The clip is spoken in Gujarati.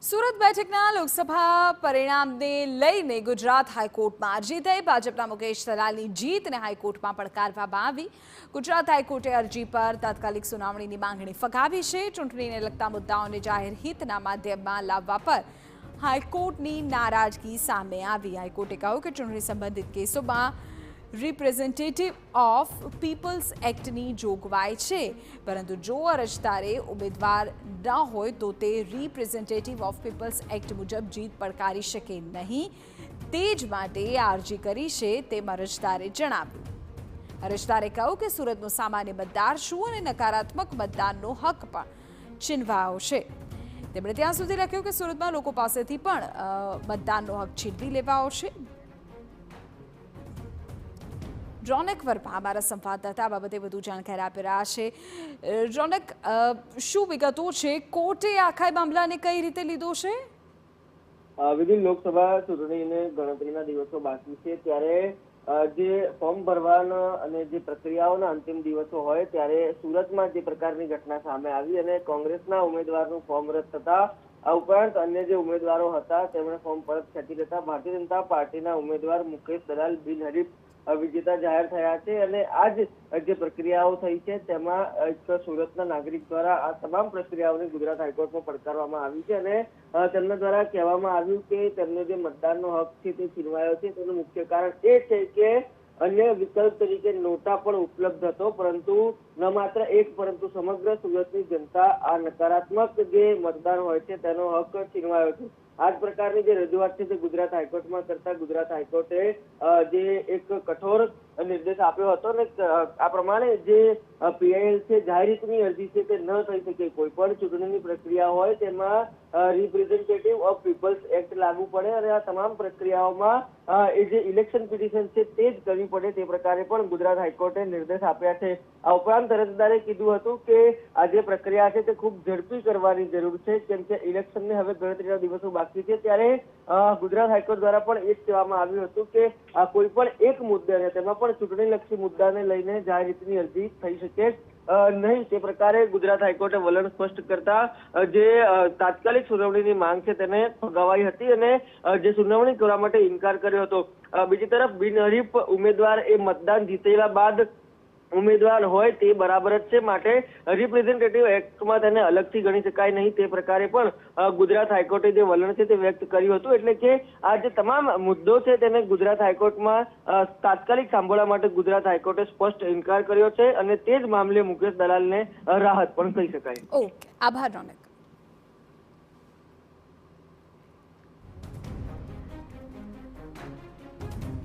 સુરત બેઠકના લોકસભા પરિણામને લઈને ગુજરાત હાઈકોર્ટમાં અરજી થઈ. ભાજપના મુકેશ દલાલની જીતને હાઈકોર્ટમાં પડકારવામાં આવી. ગુજરાત હાઈકોર્ટે અરજી પર તાત્કાલિક સુનાવણીની માંગણી ફગાવી છે. ચૂંટણીને લગતા મુદ્દાઓને જાહેર હિતના માધ્યમમાં લાવવા પર હાઈકોર્ટની નારાજગી સામે આવી. હાઈકોર્ટે કહ્યું કે ચૂંટણી સંબંધિત કેસોમાં રિપ્રેઝેન્ટેટિવ ઓફ પીપલ્સ એક્ટની જોગવાઈ છે, પરંતુ જો અરજદારે ઉમેદવાર ન હોય તો તે રિપ્રેઝેન્ટેટિવ ઓફ પીપલ્સ એક્ટ મુજબ જીત પડકારી શકે નહીં. તે જ માટે આ અરજી કરી છે તેમ અરજદારે જણાવ્યું. અરજદારે કહ્યું કે સુરતનો સામાન્ય મતદાર શું અને નકારાત્મક મતદાનનો હક પણ છીનવાયો છે. તેમણે ત્યાં સુધી લખ્યું કે સુરતમાં લોકો પાસેથી પણ મતદાનનો હક છીનવી લેવાયો છે. રોનક વર્મા અમારા સંવાદદાતા આ બાબતે વધુ જાણકારી આપી રહ્યા છે. રોનક, શું વિગતો છે? કોર્ટે આખા મામલાને કઈ રીતે લીધો છે? વિધિ લોકસભા ચૂંટણીને ગણતરીના દિવસો બાકી છે, ત્યારે જે ફોર્મ ભરવાના અને જે પ્રક્રિયાઓના અંતિમ દિવસો હોય ત્યારે સુરતમાં જે પ્રકારની ઘટના સામે આવી અને કોંગ્રેસના ઉમેદવારનું ફોર્મ રદ થતા આ ઉપરાંત અન્ય જે ઉમેદવારો હતા તેમણે ફોર્મ પરત ખેંચી લેતા ભારતીય જનતા પાર્ટીના ઉમેદવાર મુકેશ દલાલ બિનહરીફ વિજેતા જાહેર થયા છે. અને આ જે પ્રક્રિયાઓ થઈ છે તેમાં સુરતના નાગરિક દ્વારા આ તમામ પ્રક્રિયાઓને ગુજરાત હાઈકોર્ટમાં પડકારવામાં આવી છે અને તેમના દ્વારા કહેવામાં આવ્યું કે તેમનો જે મતદાનનો હક છે તે છીનવાયો છે. તેનું મુખ્ય કારણ એ છે કે અન્ય વિકલ્પ તરીકે નોટા પણ ઉપલબ્ધ હતો, પરંતુ ન માત્ર એક પરંતુ સમગ્ર સુરતની જનતા આ નકારાત્મક જે મતદાન હોય છે તેનો હક છીનવાયો છે. આ જ પ્રકારની જે રજૂઆત છે તે ગુજરાત હાઈકોર્ટમાં કરતા ગુજરાત હાઈકોર્ટે જે એક કઠોર નિર્દેશ આપ્યો હતો ને આ પ્રમાણે જે પીઆઈએલ છે જાહેર હિતની અરજી છે તે ન થઈ શકે. કોઈ પણ ચૂંટણીની પ્રક્રિયા હોય તેમાં રિપ્રેઝેન્ટેટિવ ઓફ પીપલ્સ એક્ટ લાગુ પડે અને આ તમામ પ્રક્રિયાઓમાં એ જે ઇલેક્શન પિટિશન છે તે જ કરવી પડે તે પ્રકારે પણ ગુજરાત હાઈકોર્ટે નિર્દેશ આપ્યા છે. આ ઉપરાંત અરજદારે કીધું હતું કે આ જે પ્રક્રિયા છે તે ખૂબ ઝડપી કરવાની જરૂર છે, કેમ કે ઇલેક્શનને હવે ગણતરીના દિવસો બાકી છે. ત્યારે ગુજરાત હાઈકોર્ટ દ્વારા પણ એ જ કહેવામાં આવ્યું હતું કે આ કોઈ પણ એક મુદ્દાને તેમાં પણ ચૂંટણીલક્ષી મુદ્દાને લઈને જાહેર હિતની અરજી થઈ શકે નહીં. તે પ્રકારે ગુજરાત હાઈકોર્ટે વલણ સ્પષ્ટ કરતા જે તાત્કાલિક સુનાવણીની માંગ છે તેને ફગાવાઈ હતી અને જે સુનાવણી કરવા માટે ઇનકાર કર્યો હતો. બીજી તરફ બિનહરીફ ઉમેદવાર એ મતદાન જીતેલા બાદ ઉમેદવાર હોય તે બરાબર જ છે, માટે રિપ્રેઝેન્ટેટિવ એક્ટમાં તેને અલગથી ગણી શકાય નહીં. તે પ્રકારે પણ ગુજરાત હાઈકોર્ટે જે વલણ છે તે વ્યક્ત કર્યું હતું. એટલે કે આ જે તમામ મુદ્દો છે તેને ગુજરાત હાઈકોર્ટમાં તાત્કાલિક સાંભળવા માટે ગુજરાત હાઈકોર્ટે સ્પષ્ટ ઇનકાર કર્યો છે અને તે જ મામલે મુકેશ દલાલને રાહત પણ કહી શકાય. ઓકે, આભાર રોનક.